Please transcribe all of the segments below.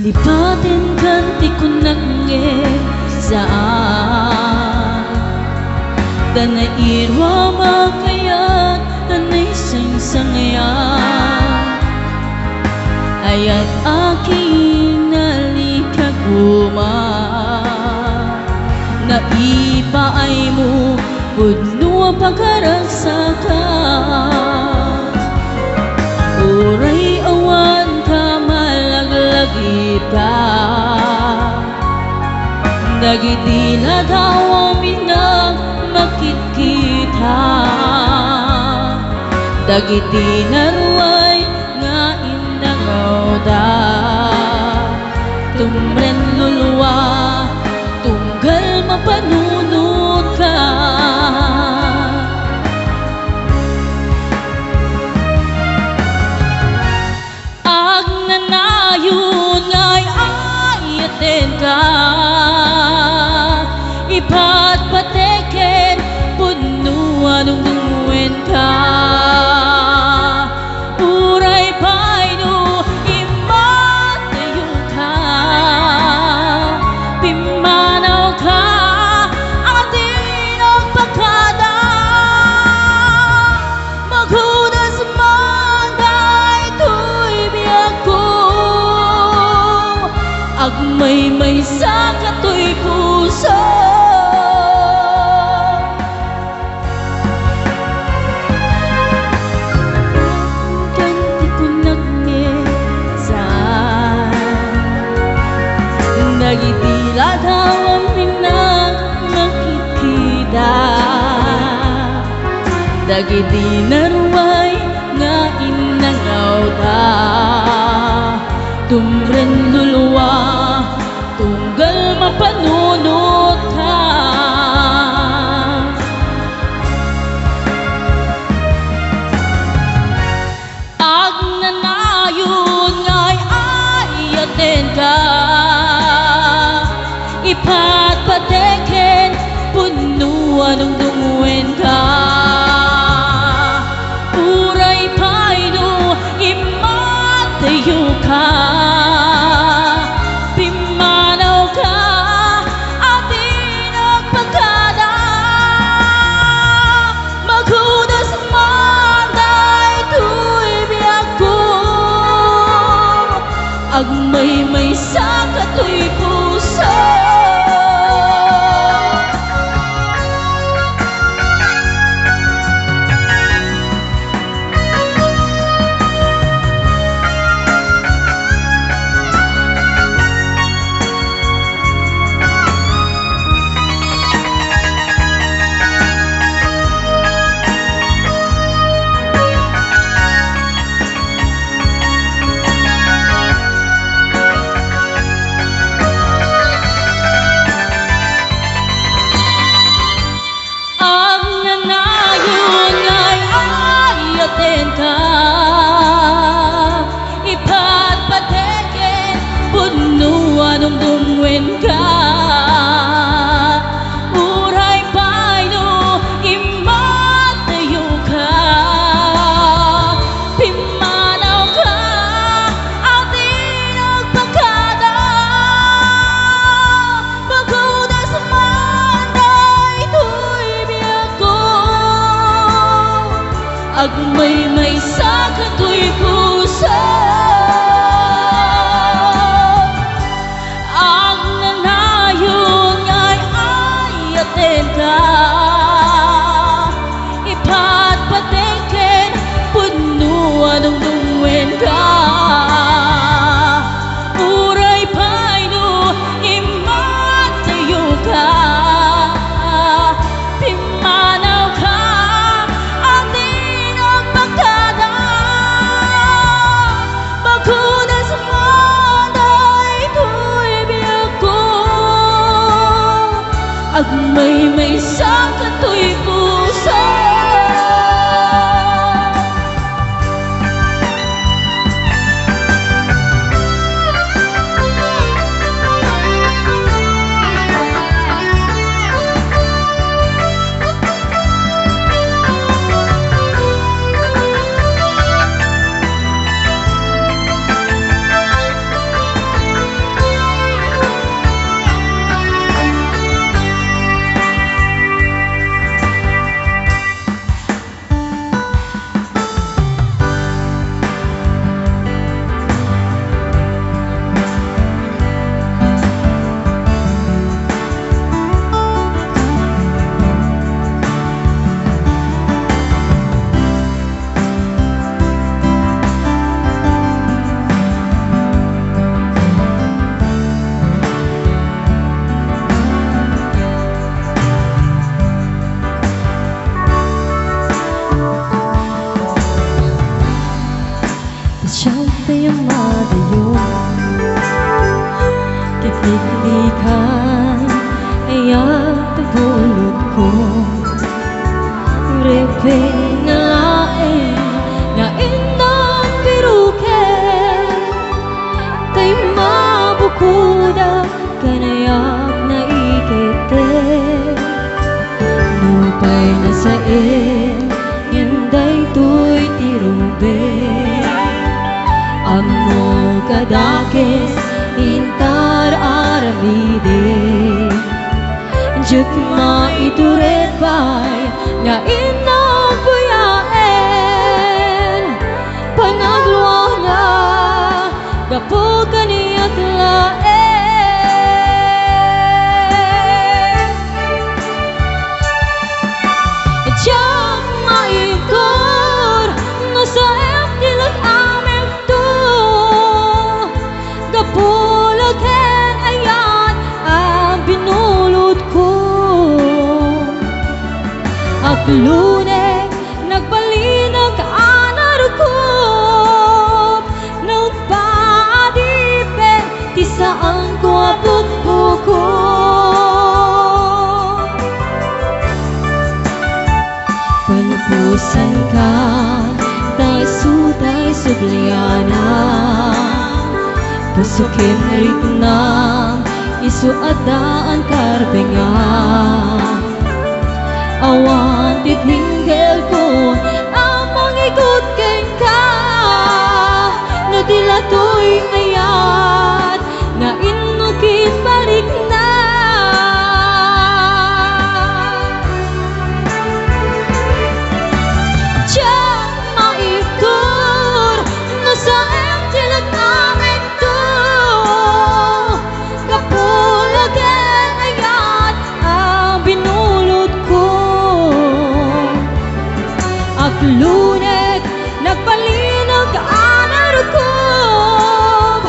Lipatin kanti ko nagngezaan Danay irwa makayat Danay sang-sangayan Ayat aking nalikaguma Naipaay mo Pudno pagkaragsakan Uray awan ka malaglagita Nagitila daw minang makikita Dagiti naruay nga inangaw da Tumren luluwa tunggal mapanunod ka Agnanayon nga'y ayaten ka Ipatpateken punuan nungwen ka Uray paino imatayo ka Pimanaw ka atin ang pagkada Maghudas man daytoy biyag ko Agmay-may sa katoy puso Nagitila daw ang minang nakikita Dagiti naruay nga inangaw da Tumren luluwa tunggal mapanunod ka Agnanayon nga'y ayaten ka Ipatpateken punuan ng dungwen ka Uray paino imatayo ka Pimanaw ka atin ang pagkada Maghudas man daytoy biyag ko Agmay-may sa katoy puso Ipatpateken punuan ng dungwen ka Uray paino imatayo ka Pimanaw ka atin ang pagkada Maghudas man daytoy biyag ko Agmay-may sa katoy puso Agnanayon nga'y ayaten ka Ipatpateken punuan ng dungwen ka Uray paino imatayo ka Pimanaw ka Maghudas man daytoy biyag ko Agmay-may sa katoy puso pinalain nga inang piruken kay mabukuda kanayak na ikite nupay na sa yanday to'y tirumbe amo kadakes intar aramide juk maituret bay nga inang buyaen panagluwa na gapo kaniyat laen juk maitur no sa emtilag amin to gapulaken ayan ang binulot ko aglunek nagbalinag anarukop nagpaadipe ti saan ko apukpuko palupusan ka tay subliana pasukin rik na isu adaan karbenga awan titinggel ko amang ikot ken ka na dilatoy ayat na inukit balik na Diyan maitur no sa emtilag namin to kapulagan ayat ang binulot ko aglunek nagpalinag anarukop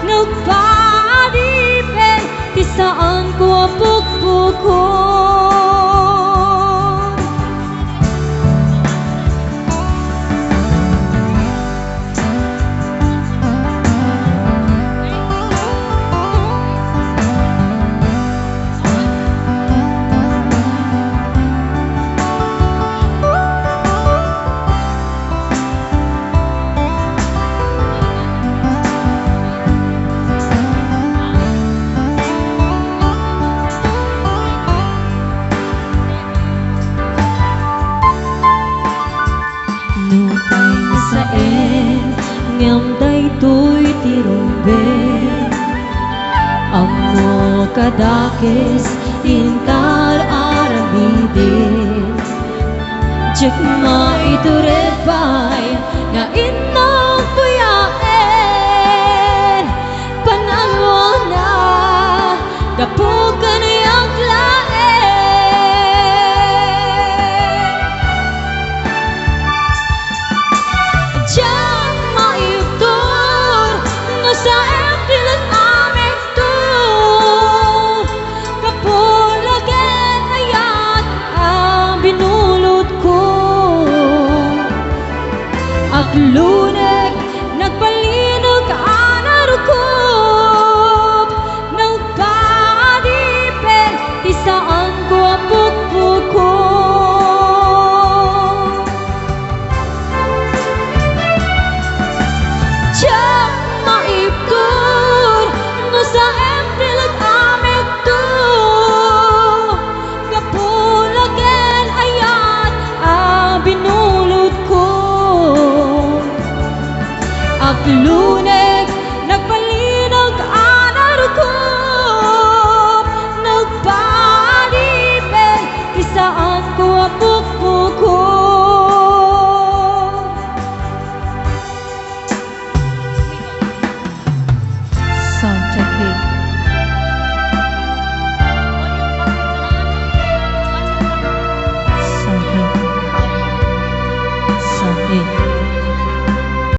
nagpaadipe ti saan ko apukpukon ngamday to'y tirumbe amo kadakes intar aramidin jek maiturepay nga inang puyaen panalwa na dapugan ang laen Diyan maitur no sa emtilag amin to kapulagan ayat ang binulot ko aglo